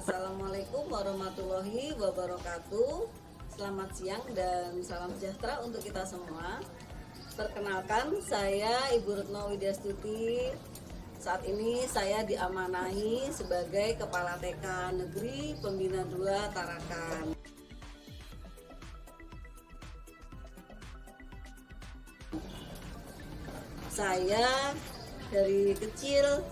Assalamualaikum warahmatullahi wabarakatuh. Selamat siang dan salam sejahtera untuk kita semua. Perkenalkan, saya Ibu Retno Widyastuti. Saat ini saya diamanahi sebagai Kepala TK Negeri Pembina 2 Tarakan. Saya dari kecil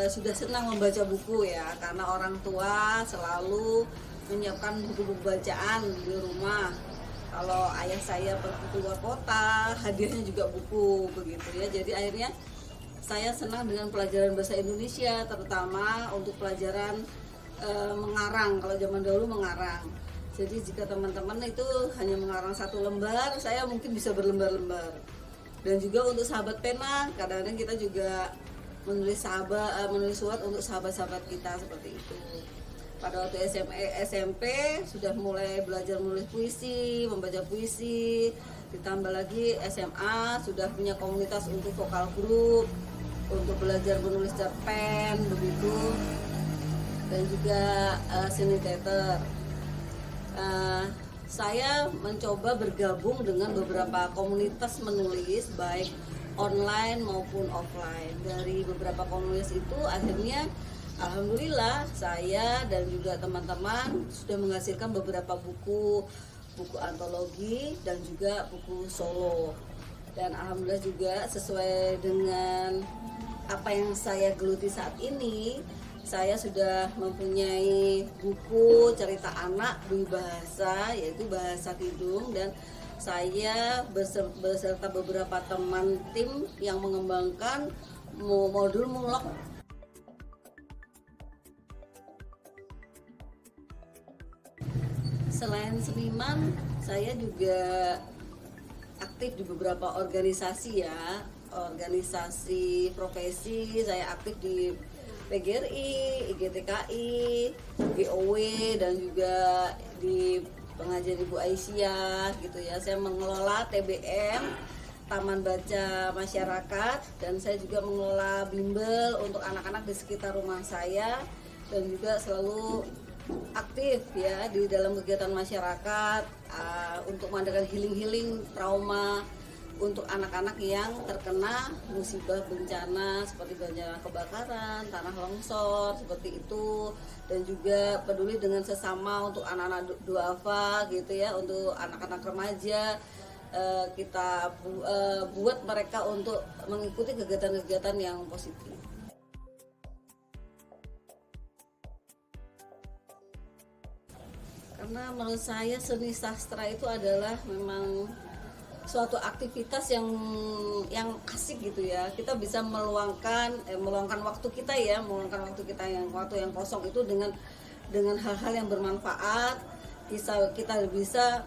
sudah senang membaca buku ya, karena orang tua selalu menyiapkan buku-buku bacaan di rumah. Kalau ayah saya pergi keluar kota, hadiahnya juga buku begitu ya. Jadi akhirnya saya senang dengan pelajaran bahasa Indonesia, terutama untuk pelajaran mengarang. Kalau zaman dahulu mengarang. Jadi jika teman-teman itu hanya mengarang satu lembar, saya mungkin bisa berlembar-lembar. Dan juga untuk sahabat pena, kadang-kadang kita juga menulis surat untuk sahabat-sahabat kita seperti itu. Pada waktu SMP sudah mulai belajar menulis puisi, membaca puisi. Ditambah lagi SMA sudah punya komunitas untuk vokal grup, untuk belajar menulis cerpen begitu, dan juga seni teater. Saya mencoba bergabung dengan beberapa komunitas menulis, baik online maupun offline. Dari beberapa komunitas itu akhirnya alhamdulillah saya dan juga teman-teman sudah menghasilkan beberapa buku antologi dan juga buku solo. Dan alhamdulillah juga sesuai dengan apa yang saya geluti saat ini, saya sudah mempunyai buku cerita anak bahasa, yaitu bahasa Tidung, dan saya beserta beberapa teman tim yang mengembangkan modul mulok. Selain seniman, saya juga aktif di beberapa organisasi ya, organisasi profesi. Saya aktif di PGRI, IGTKI, GOW, dan juga di pengajian Ibu Aisyah gitu ya. Saya mengelola TBM, Taman Baca Masyarakat, dan saya juga mengelola bimbel untuk anak-anak di sekitar rumah saya, dan juga selalu aktif ya di dalam kegiatan masyarakat untuk mengadakan healing trauma untuk anak-anak yang terkena musibah bencana seperti bencana kebakaran, tanah longsor seperti itu, dan juga peduli dengan sesama untuk anak-anak duafa gitu ya, untuk anak-anak remaja. Kita buat mereka untuk mengikuti kegiatan-kegiatan yang positif. Karena menurut saya seni sastra itu adalah memang suatu aktivitas yang asik gitu ya. Kita bisa meluangkan waktu kita ya, waktu yang kosong itu dengan hal-hal yang bermanfaat. Kita bisa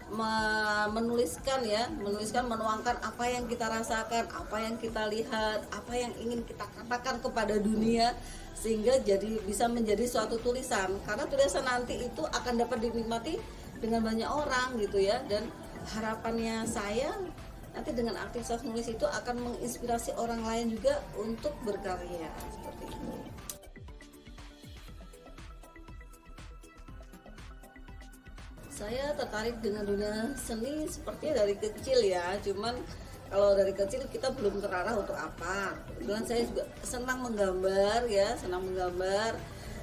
menuangkan apa yang kita rasakan, apa yang kita lihat, apa yang ingin kita katakan kepada dunia, sehingga bisa menjadi suatu tulisan. Karena tulisan nanti itu akan dapat dinikmati dengan banyak orang gitu ya. Dan harapannya saya nanti dengan aktivitas nulis itu akan menginspirasi orang lain juga untuk berkarya seperti itu. Saya tertarik dengan dunia seni sepertinya dari kecil ya, cuman kalau dari kecil kita belum terarah untuk apa. Kebetulan saya juga senang menggambar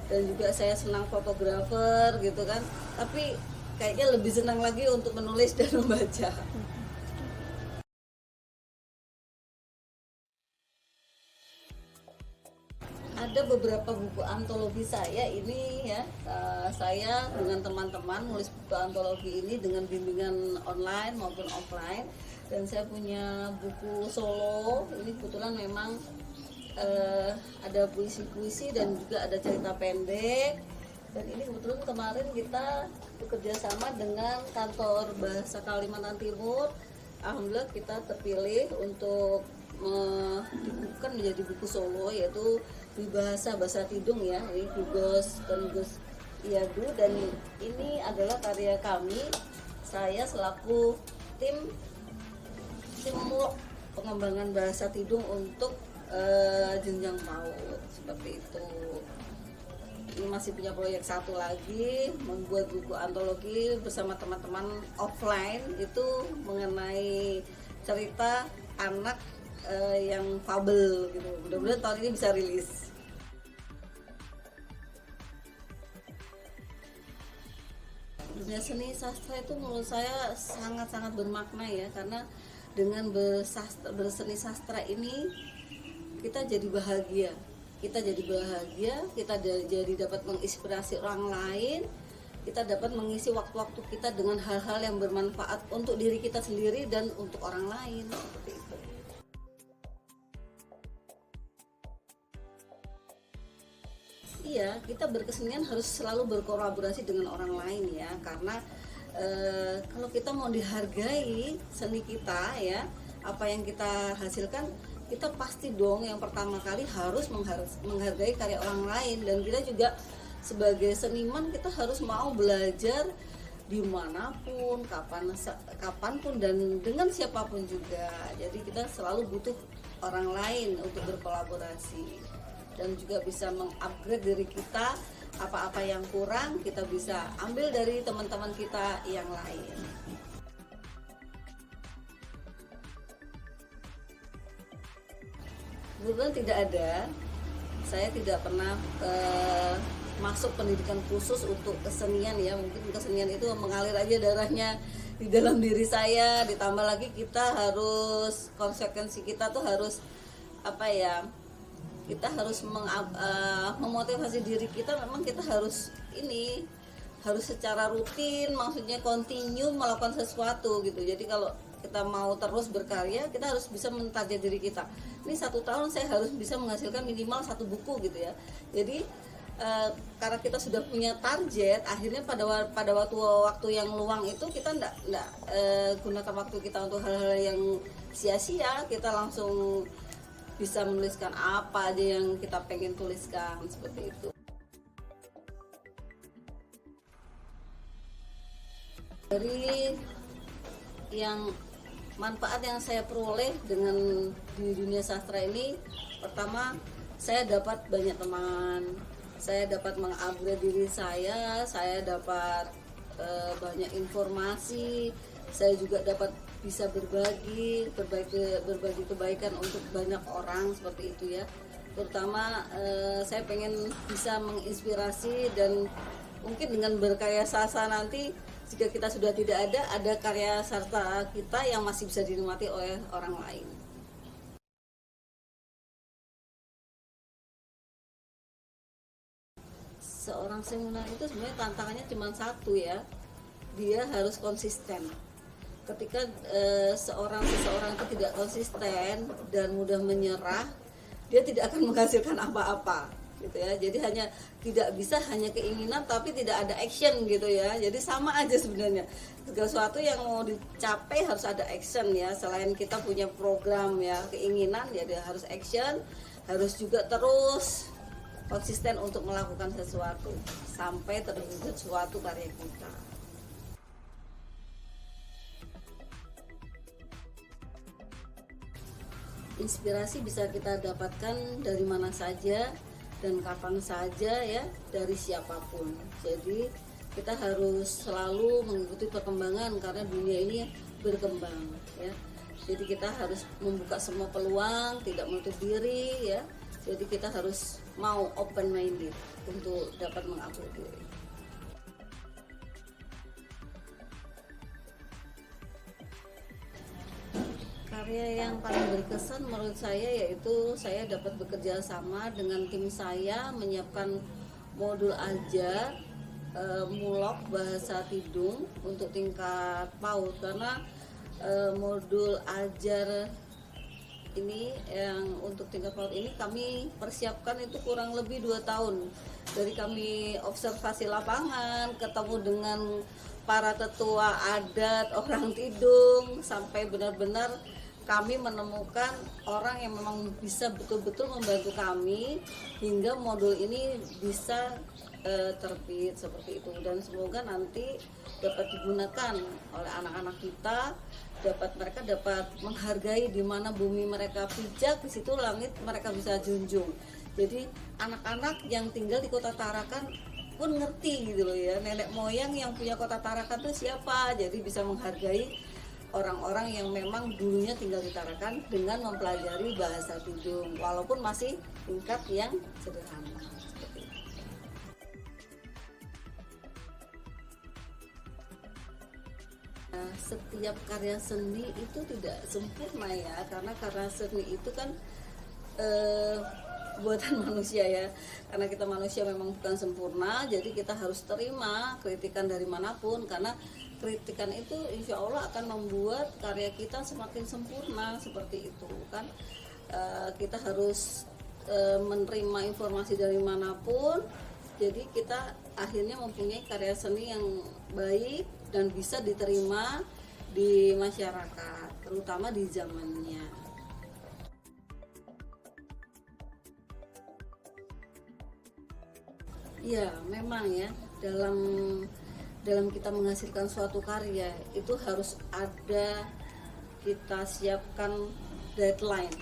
dan juga saya senang fotografer gitu kan, tapi kayaknya lebih senang lagi untuk menulis dan membaca. Ada beberapa buku antologi saya ini ya, saya dengan teman-teman nulis buku antologi ini dengan bimbingan online maupun offline. Dan saya punya buku solo, ini kebetulan memang ada puisi-puisi dan juga ada cerita pendek. Dan ini kebetulan kemarin kita bekerja sama dengan kantor bahasa Kalimantan Timur. Alhamdulillah kita terpilih untuk dibukukan menjadi buku solo, yaitu di bahasa Tidung ya, ini Gus Iyadu. Dan ini adalah karya kami, saya selaku tim mulok pengembangan bahasa Tidung untuk jenjang PAUD seperti itu. Ini masih punya proyek satu lagi, membuat buku antologi bersama teman-teman offline itu mengenai cerita anak yang fabel gitu. Mudah-mudahan tahun ini bisa rilis. Dunia seni sastra itu menurut saya sangat-sangat bermakna ya, karena dengan berseni sastra ini kita jadi bahagia, kita jadi dapat menginspirasi orang lain, kita dapat mengisi waktu-waktu kita dengan hal-hal yang bermanfaat untuk diri kita sendiri dan untuk orang lain, seperti itu. Iya, kita berkesenian harus selalu berkolaborasi dengan orang lain ya, karena kalau kita mau dihargai seni kita ya, apa yang kita hasilkan, kita pasti dong yang pertama kali harus menghargai karya orang lain. Dan kita juga sebagai seniman kita harus mau belajar dimanapun, kapanpun dan dengan siapapun juga. Jadi kita selalu butuh orang lain untuk berkolaborasi dan juga bisa mengupgrade diri kita. Apa-apa yang kurang kita bisa ambil dari teman-teman kita yang lain. Kebetulan tidak ada, saya tidak pernah masuk pendidikan khusus untuk kesenian ya. Mungkin kesenian itu mengalir aja darahnya di dalam diri saya. Ditambah lagi kita harus, konsekuensi kita tuh harus apa ya, kita harus memotivasi diri kita. Memang kita harus secara rutin, maksudnya continue melakukan sesuatu gitu. Jadi kalau kita mau terus berkarya, kita harus bisa mentarget diri kita. Ini 1 tahun saya harus bisa menghasilkan minimal 1 buku gitu ya. Jadi karena kita sudah punya target, akhirnya pada waktu yang luang itu kita enggak gunakan waktu kita untuk hal-hal yang sia-sia. Kita langsung bisa menuliskan apa aja yang kita pengen tuliskan, seperti itu. Dari yang manfaat yang saya peroleh dengan di dunia sastra ini, pertama saya dapat banyak teman, saya dapat mengupgrade diri saya dapat banyak informasi, saya juga dapat bisa berbagi kebaikan untuk banyak orang, seperti itu ya. Terutama saya pengen bisa menginspirasi, dan mungkin dengan berkarya sastra nanti jika kita sudah tidak ada karya sastra kita yang masih bisa dinikmati oleh orang lain. Seorang seniman itu sebenarnya tantangannya cuma satu ya, dia harus konsisten. Ketika seseorang itu tidak konsisten dan mudah menyerah, dia tidak akan menghasilkan apa-apa gitu ya. Jadi tidak bisa hanya keinginan tapi tidak ada action gitu ya. Jadi sama aja sebenarnya, segala sesuatu yang mau dicapai harus ada action ya. Selain kita punya program ya, keinginan, jadi harus action, harus juga terus konsisten untuk melakukan sesuatu sampai terwujud suatu karya kita. Inspirasi bisa kita dapatkan dari mana saja dan kapan saja ya, dari siapapun. Jadi kita harus selalu mengikuti perkembangan karena dunia ini berkembang ya. Jadi kita harus membuka semua peluang, tidak menutup diri ya. Jadi kita harus mau open minded untuk dapat mengupgrade diri. Karya yang paling berkesan menurut saya yaitu saya dapat bekerja sama dengan tim saya menyiapkan modul ajar mulok bahasa Tidung untuk tingkat PAUD, karena modul ajar ini yang untuk tingkat PAUD ini kami persiapkan itu kurang lebih 2 tahun. Dari kami observasi lapangan, ketemu dengan para tetua adat orang Tidung, sampai benar-benar kami menemukan orang yang memang bisa betul-betul membantu kami hingga modul ini bisa terbit seperti itu. Dan semoga nanti dapat digunakan oleh anak-anak kita, mereka dapat menghargai di mana bumi mereka pijak, di situ langit mereka bisa junjung. Jadi anak-anak yang tinggal di Kota Tarakan pun ngerti gitu loh ya, nenek moyang yang punya Kota Tarakan itu siapa. Jadi bisa menghargai orang-orang yang memang dulunya tinggal di Tarakan dengan mempelajari bahasa Tidung walaupun masih tingkat yang sederhana. Seperti itu. Setiap karya seni itu tidak sempurna ya, karena karya seni itu kan buatan manusia ya, karena kita manusia memang bukan sempurna, jadi kita harus terima kritikan dari manapun, karena kritikan itu insya Allah akan membuat karya kita semakin sempurna. Seperti itu kan. Kita harus menerima informasi dari manapun, jadi kita akhirnya mempunyai karya seni yang baik dan bisa diterima di masyarakat, terutama di zamannya. Ya, memang ya, dalam kita menghasilkan suatu karya itu harus ada, kita siapkan deadline.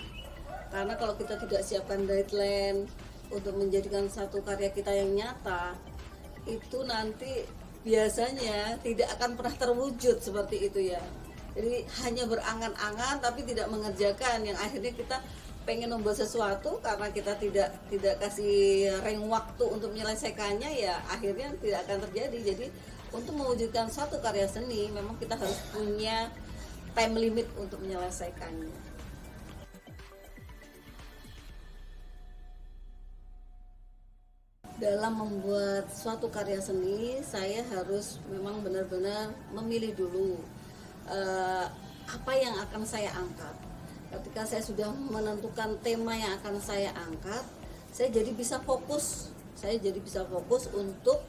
Karena kalau kita tidak siapkan deadline untuk menjadikan satu karya kita yang nyata, itu nanti biasanya tidak akan pernah terwujud seperti itu ya. Jadi hanya berangan-angan tapi tidak mengerjakan, yang akhirnya kita pengen membuat sesuatu karena kita tidak kasih reng waktu untuk menyelesaikannya, ya akhirnya tidak akan terjadi. Jadi untuk mewujudkan suatu karya seni memang kita harus punya time limit untuk menyelesaikannya. Dalam membuat suatu karya seni, saya harus memang benar-benar memilih dulu apa yang akan saya angkat. Ketika saya sudah menentukan tema yang akan saya angkat, saya jadi bisa fokus. Saya jadi bisa fokus untuk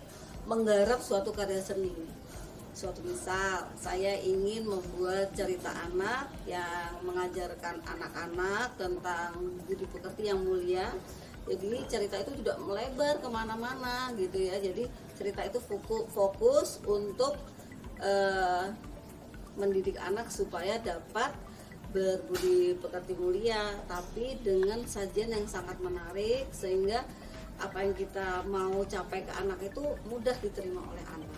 menggarap suatu karya seni. Suatu misal, saya ingin membuat cerita anak yang mengajarkan anak-anak tentang budi pekerti yang mulia. Jadi cerita itu tidak melebar kemana-mana gitu ya. Jadi cerita itu fokus untuk mendidik anak supaya dapat berbudi pekerti mulia, tapi dengan sajian yang sangat menarik sehingga apa yang kita mau capai ke anak itu mudah diterima oleh anak.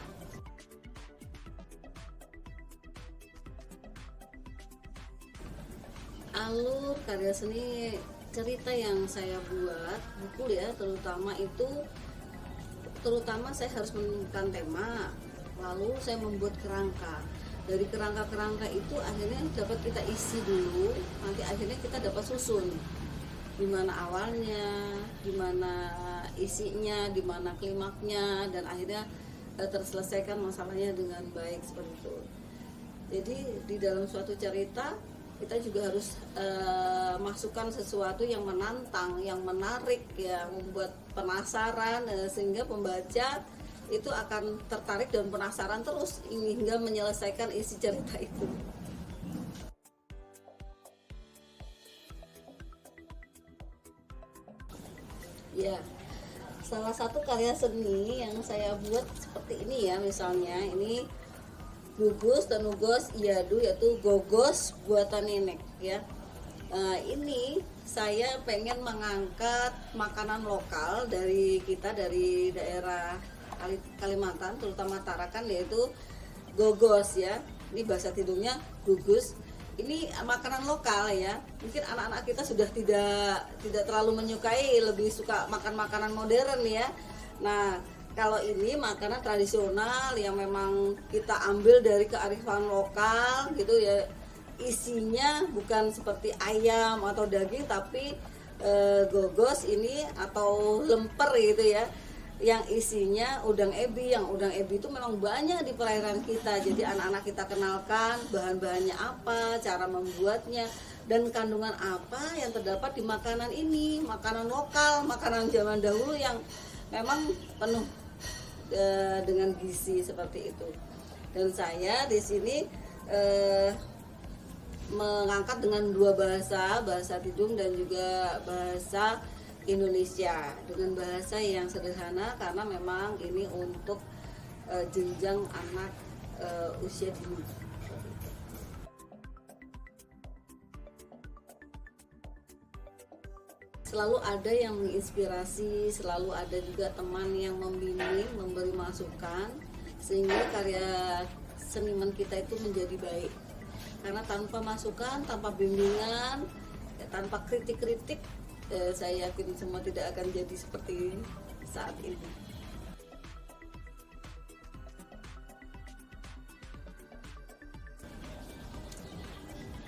Alur karya seni cerita yang saya buat buku ya, terutama saya harus menemukan tema, lalu saya membuat kerangka. Dari kerangka itu akhirnya dapat kita isi dulu, nanti akhirnya kita dapat susun di mana awalnya, di mana isinya, di mana klimaknya, dan akhirnya terselesaikan masalahnya dengan baik seperti itu. Jadi di dalam suatu cerita kita juga harus masukkan sesuatu yang menantang, yang menarik, ya, membuat penasaran, sehingga pembaca itu akan tertarik dan penasaran terus hingga menyelesaikan isi cerita itu. Ya, salah satu karya seni yang saya buat seperti ini ya, misalnya ini gugus dan nugos iadu, yaitu gogos buatan nenek ya. Ini saya pengen mengangkat makanan lokal dari kita, dari daerah Kalimantan, terutama Tarakan, yaitu gogos ya. Ini bahasa Tidungnya gugus. Ini makanan lokal ya. Mungkin anak-anak kita sudah tidak terlalu menyukai, lebih suka makan makanan modern ya. Nah, kalau ini makanan tradisional yang memang kita ambil dari kearifan lokal gitu ya. Isinya bukan seperti ayam atau daging, tapi gogos ini atau lemper gitu ya, yang isinya udang ebi. Yang udang ebi itu memang banyak di perairan kita. Jadi anak-anak kita kenalkan bahan-bahannya apa, cara membuatnya, dan kandungan apa yang terdapat di makanan ini. Makanan lokal, makanan zaman dahulu yang memang penuh dengan gizi seperti itu. Dan saya di sini mengangkat dengan dua bahasa Tidung dan juga bahasa Indonesia, dengan bahasa yang sederhana karena memang ini untuk jenjang anak usia dini. selalu ada yang menginspirasi, selalu ada juga teman yang membimbing, memberi masukan, sehingga karya seniman kita itu menjadi baik. Karena tanpa masukan, tanpa bimbingan, tanpa kritik-kritik, saya yakin semua tidak akan jadi seperti saat ini.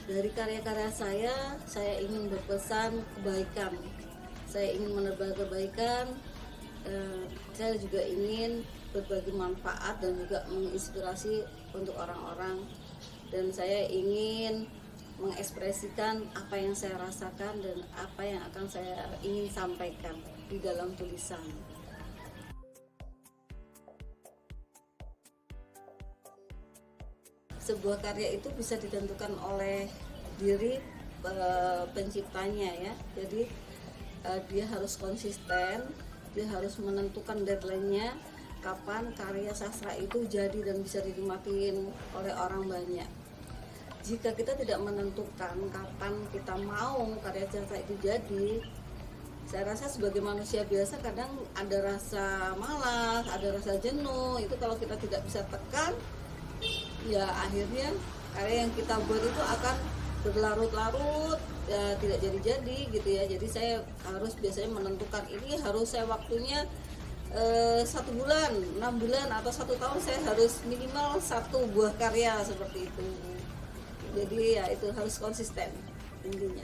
Dari karya-karya saya ingin berpesan kebaikan, saya ingin menebar kebaikan, saya juga ingin berbagi manfaat dan juga menginspirasi untuk orang-orang, dan saya ingin mengekspresikan apa yang saya rasakan dan apa yang akan saya ingin sampaikan di dalam tulisan. Sebuah karya itu bisa ditentukan oleh diri penciptanya ya. Jadi dia harus konsisten, dia harus menentukan deadline-nya kapan karya sastra itu jadi dan bisa dinikmatin oleh orang banyak. Jika kita tidak menentukan kapan kita mau karya sastra itu jadi, saya rasa sebagai manusia biasa kadang ada rasa malas, ada rasa jenuh. Itu kalau kita tidak bisa tekan, ya akhirnya karya yang kita buat itu akan berlarut-larut, ya, tidak jadi-jadi gitu ya. Jadi saya harus biasanya menentukan ini harus saya waktunya 1 bulan, 6 bulan atau 1 tahun, saya harus minimal 1 buah karya seperti itu. Jadi ya itu harus konsisten intinya.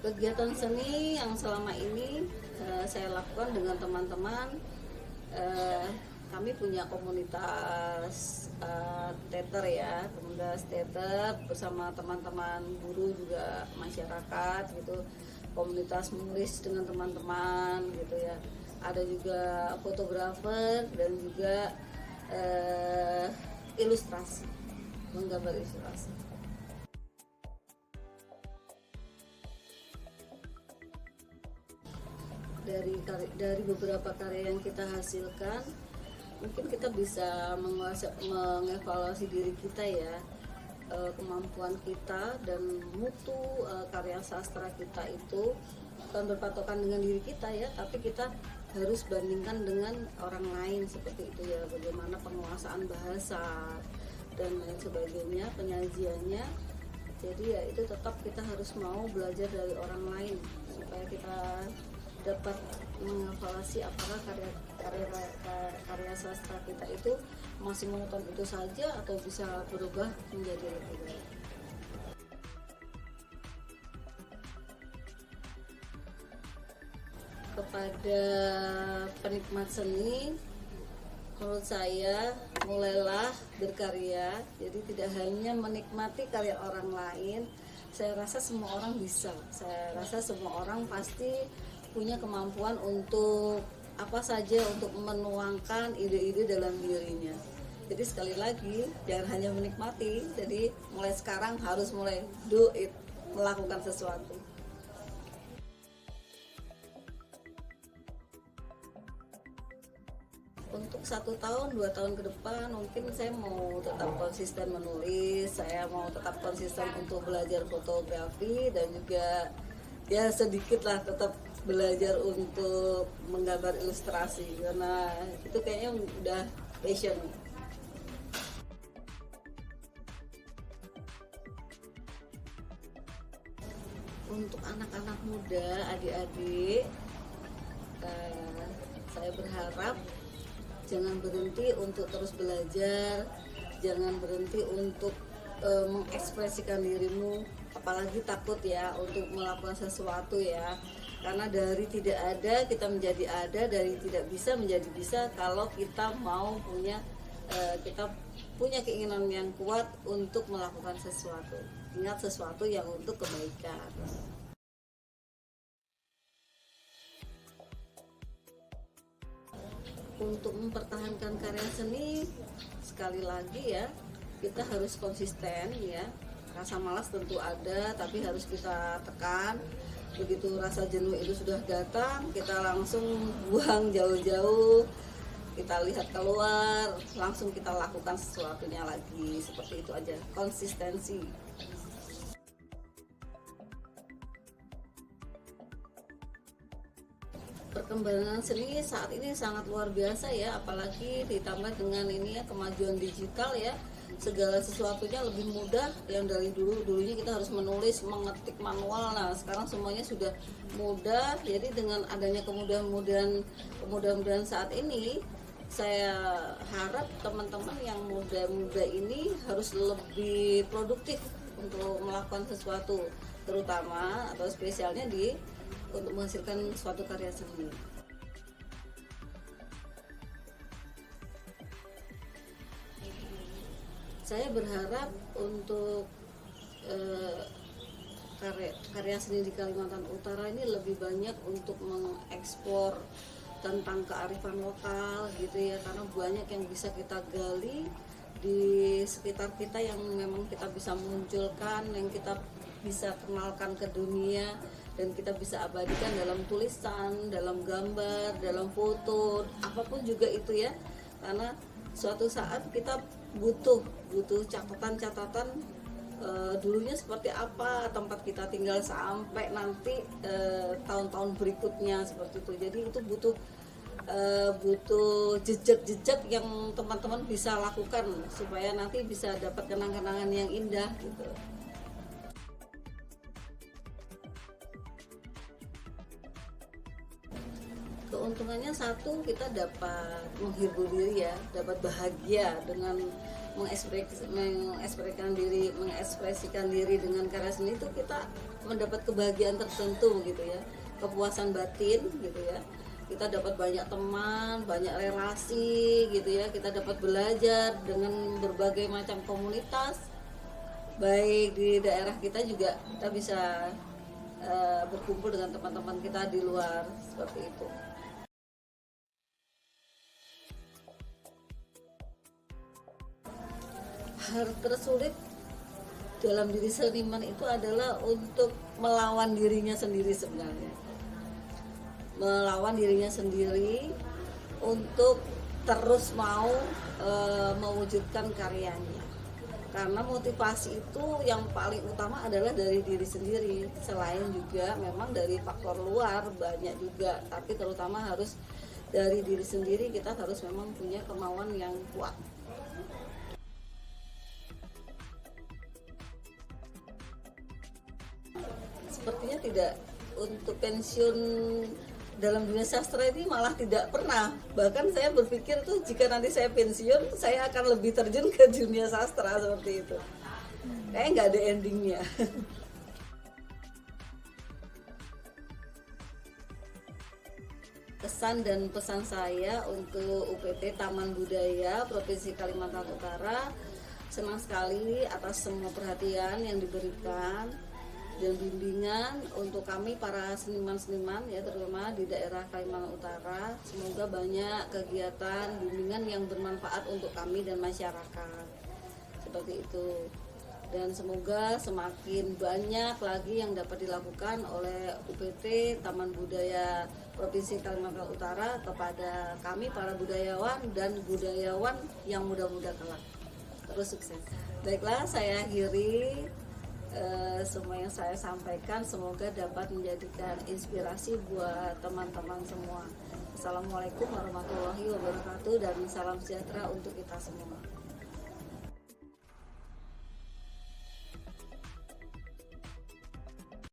Kegiatan seni yang selama ini saya lakukan dengan teman-teman, kami punya komunitas teater ya, komunitas teater bersama teman-teman guru juga masyarakat gitu, komunitas menulis dengan teman-teman gitu ya, ada juga fotografer dan juga ilustrasi, menggambar ilustrasi. Dari beberapa karya yang kita hasilkan, mungkin kita bisa mengevaluasi diri kita ya, kemampuan kita dan mutu karya sastra kita itu bukan berpatokan dengan diri kita ya, tapi kita harus bandingkan dengan orang lain seperti itu ya, bagaimana penguasaan bahasa dan lain sebagainya, penyajiannya. Jadi ya itu tetap kita harus mau belajar dari orang lain supaya kita dapat mengevaluasi apakah karya sastra kita itu masih monoton itu saja atau bisa berubah menjadi lebih baik. Kepada penikmat seni, menurut saya mulailah berkarya. Jadi tidak hanya menikmati karya orang lain, saya rasa semua orang bisa. Saya rasa semua orang pasti punya kemampuan untuk apa saja, untuk menuangkan ide-ide dalam dirinya. Jadi sekali lagi jangan hanya menikmati, jadi mulai sekarang harus mulai do it, melakukan sesuatu. Untuk 1 tahun, 2 tahun ke depan mungkin saya mau tetap konsisten menulis, saya mau tetap konsisten untuk belajar fotografi dan juga ya sedikit lah tetap belajar untuk menggambar ilustrasi, karena itu kayaknya udah passion. Untuk anak-anak muda, adik-adik, saya berharap jangan berhenti untuk terus belajar, jangan berhenti untuk mengekspresikan dirimu, apalagi takut ya untuk melakukan sesuatu ya, karena dari tidak ada kita menjadi ada, dari tidak bisa menjadi bisa kalau kita mau kita punya keinginan yang kuat untuk melakukan sesuatu. Ingat, sesuatu yang untuk kebaikan. Untuk mempertahankan karya seni, sekali lagi ya, kita harus konsisten ya. Rasa malas tentu ada, tapi harus kita tekan. Begitu rasa jenuh itu sudah datang, kita langsung buang jauh-jauh, kita lihat keluar, langsung kita lakukan sesuatunya lagi. Seperti itu aja, konsistensi. Perkembangan seni saat ini sangat luar biasa ya, apalagi ditambah dengan ini ya kemajuan digital ya, segala sesuatunya lebih mudah. Yang dari dulunya kita harus menulis, mengetik manual, nah sekarang semuanya sudah mudah. Jadi dengan adanya kemudahan saat ini, saya harap teman-teman yang muda-muda ini harus lebih produktif untuk melakukan sesuatu, terutama atau spesialnya untuk menghasilkan suatu karya seni. Saya berharap untuk karya seni di Kalimantan Utara ini lebih banyak untuk mengekspor tentang kearifan lokal gitu ya, karena banyak yang bisa kita gali di sekitar kita yang memang kita bisa munculkan, yang kita bisa kenalkan ke dunia, dan kita bisa abadikan dalam tulisan, dalam gambar, dalam foto, apapun juga itu ya. Karena suatu saat kita butuh catatan-catatan dulunya seperti apa tempat kita tinggal sampai nanti tahun-tahun berikutnya seperti itu. Jadi itu butuh jejak-jejak yang teman-teman bisa lakukan supaya nanti bisa dapat kenang-kenangan yang indah gitu. Keuntungannya satu, kita dapat menghibur diri ya, dapat bahagia dengan mengekspresikan diri dengan karya seni. Itu kita mendapat kebahagiaan tertentu gitu ya, kepuasan batin gitu ya. Kita dapat banyak teman, banyak relasi gitu ya, kita dapat belajar dengan berbagai macam komunitas, baik di daerah kita juga kita bisa berkumpul dengan teman-teman kita di luar seperti itu. Hal tersulit dalam diri seniman itu adalah untuk melawan dirinya sendiri sebenarnya. Melawan dirinya sendiri untuk terus mau mewujudkan karyanya. Karena motivasi itu yang paling utama adalah dari diri sendiri. Selain juga memang dari faktor luar banyak juga, tapi terutama harus dari diri sendiri. Kita harus memang punya kemauan yang kuat. Sepertinya tidak, untuk pensiun dalam dunia sastra ini malah tidak pernah. Bahkan saya berpikir tuh jika nanti saya pensiun, saya akan lebih terjun ke dunia sastra seperti itu. Kayaknya nggak ada endingnya. Kesan dan pesan saya untuk UPT Taman Budaya Provinsi Kalimantan Utara, senang sekali atas semua perhatian yang diberikan dan bimbingan untuk kami para seniman-seniman ya, terutama di daerah Kalimantan Utara. Semoga banyak kegiatan bimbingan yang bermanfaat untuk kami dan masyarakat seperti itu, dan semoga semakin banyak lagi yang dapat dilakukan oleh UPT Taman Budaya Provinsi Kalimantan Utara kepada kami para budayawan dan budayawan yang muda-muda kelak. Terus sukses. Baiklah, saya akhiri semua yang saya sampaikan, semoga dapat menjadikan inspirasi buat teman-teman semua. Assalamualaikum warahmatullahi wabarakatuh, dan salam sejahtera untuk kita semua.